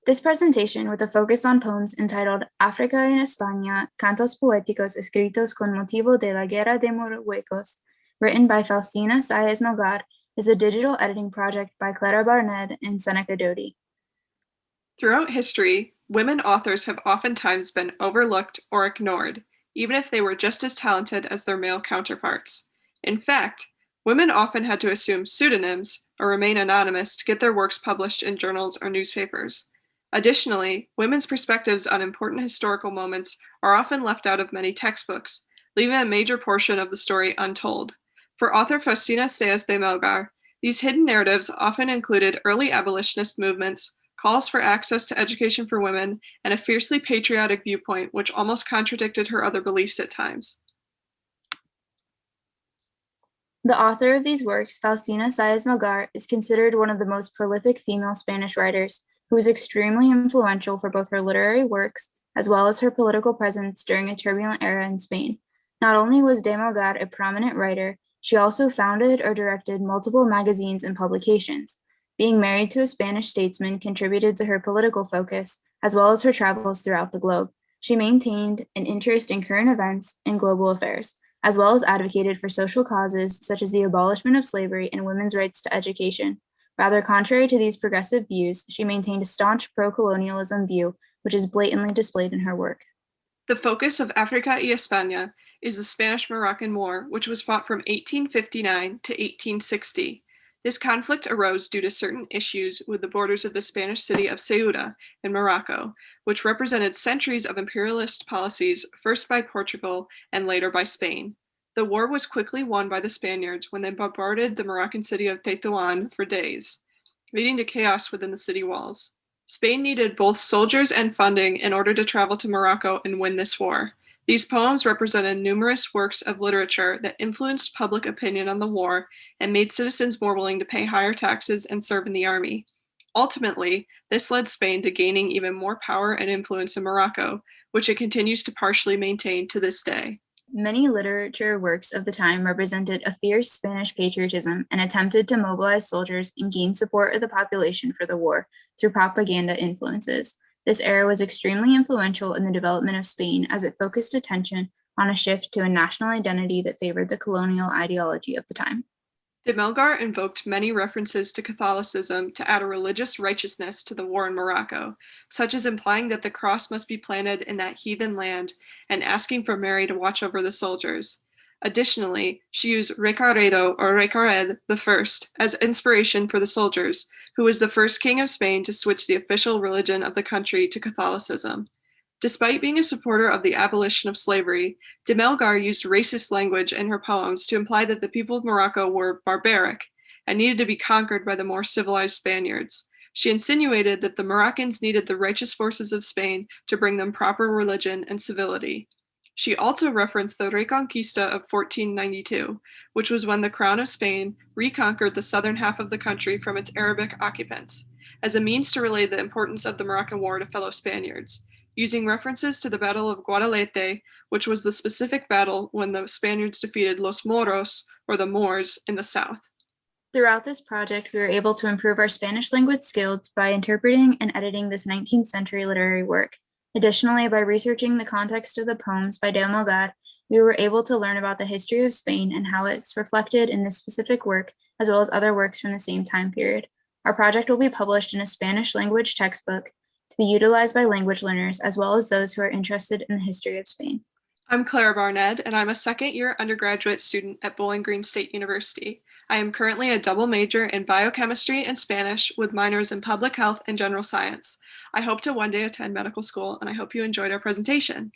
This presentation, with a focus on poems entitled África y España, cantos poéticos escritos con motivo de la guerra de Marruecos, written by Faustina Sáez Melgar, is a digital editing project by Clara and Seneca Doty. Throughout history, women authors have oftentimes been overlooked or ignored, even if they were just as talented as their male counterparts. In fact, women often had to assume pseudonyms or remain anonymous to get their works published in journals or newspapers. Additionally, women's perspectives on important historical moments are often left out of many textbooks, leaving a major portion of the story untold. For author Faustina Sáez de Melgar, these hidden narratives often included early abolitionist movements, calls for access to education for women, and a fiercely patriotic viewpoint which almost contradicted her other beliefs at times. The author of these works, Faustina Sáez Melgar, is considered one of the most prolific female Spanish writers, who was extremely influential for both her literary works as well as her political presence during a turbulent era in Spain. Not only was de Melgar a prominent writer, she also founded or directed multiple magazines and publications. Being married to a Spanish statesman contributed to her political focus, as well as her travels throughout the globe. She maintained an interest in current events and global affairs, as well as advocated for social causes such as the abolishment of slavery and women's rights to education. Rather contrary to these progressive views, she maintained a staunch pro-colonialism view, which is blatantly displayed in her work. The focus of África y España is the Spanish-Moroccan War, which was fought from 1859 to 1860. This conflict arose due to certain issues with the borders of the Spanish city of Ceuta in Morocco, which represented centuries of imperialist policies, first by Portugal and later by Spain. The war was quickly won by the Spaniards when they bombarded the Moroccan city of Tetuan for days, leading to chaos within the city walls. Spain needed both soldiers and funding in order to travel to Morocco and win this war. These poems represented numerous works of literature that influenced public opinion on the war and made citizens more willing to pay higher taxes and serve in the army. Ultimately, this led Spain to gaining even more power and influence in Morocco, which it continues to partially maintain to this day. Many literature works of the time represented a fierce Spanish patriotism and attempted to mobilize soldiers and gain support of the population for the war through propaganda influences. This era was extremely influential in the development of Spain as it focused attention on a shift to a national identity that favored the colonial ideology of the time. De Melgar invoked many references to Catholicism to add a religious righteousness to the war in Morocco, such as implying that the cross must be planted in that heathen land and asking for Mary to watch over the soldiers. Additionally, she used Recaredo or Recared I as inspiration for the soldiers, who was the first king of Spain to switch the official religion of the country to Catholicism. Despite being a supporter of the abolition of slavery, de Melgar used racist language in her poems to imply that the people of Morocco were barbaric and needed to be conquered by the more civilized Spaniards. She insinuated that the Moroccans needed the righteous forces of Spain to bring them proper religion and civility. She also referenced the Reconquista of 1492, which was when the Crown of Spain reconquered the southern half of the country from its Arabic occupants, as a means to relay the importance of the Moroccan War to fellow Spaniards, using references to the Battle of Guadalete, which was the specific battle when the Spaniards defeated Los Moros, or the Moors, in the south. Throughout this project, we were able to improve our Spanish language skills by interpreting and editing this 19th century literary work. Additionally, by researching the context of the poems by de Melgar, we were able to learn about the history of Spain and how it's reflected in this specific work, as well as other works from the same time period. Our project will be published in a Spanish language textbook to be utilized by language learners, as well as those who are interested in the history of Spain. I'm Clara, and I'm a second-year undergraduate student at Bowling Green State University. I am currently a double major in biochemistry and Spanish with minors in public health and general science. I hope to one day attend medical school, and I hope you enjoyed our presentation.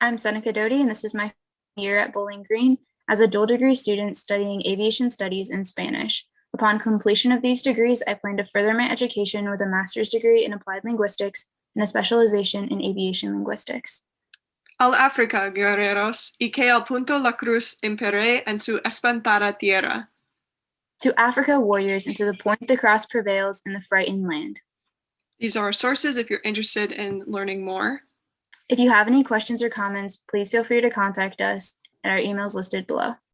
I'm Seneca Doty, and this is my year at Bowling Green as a dual degree student studying aviation studies and Spanish. Upon completion of these degrees, I plan to further my education with a master's degree in applied linguistics and a specialization in aviation linguistics. Al África, guerreros, y que al punto la cruz impere en su espantada tierra. To Africa, warriors, and to the point the cross prevails in the frightened land. These are our sources if you're interested in learning more. If you have any questions or comments, please feel free to contact us at our emails listed below.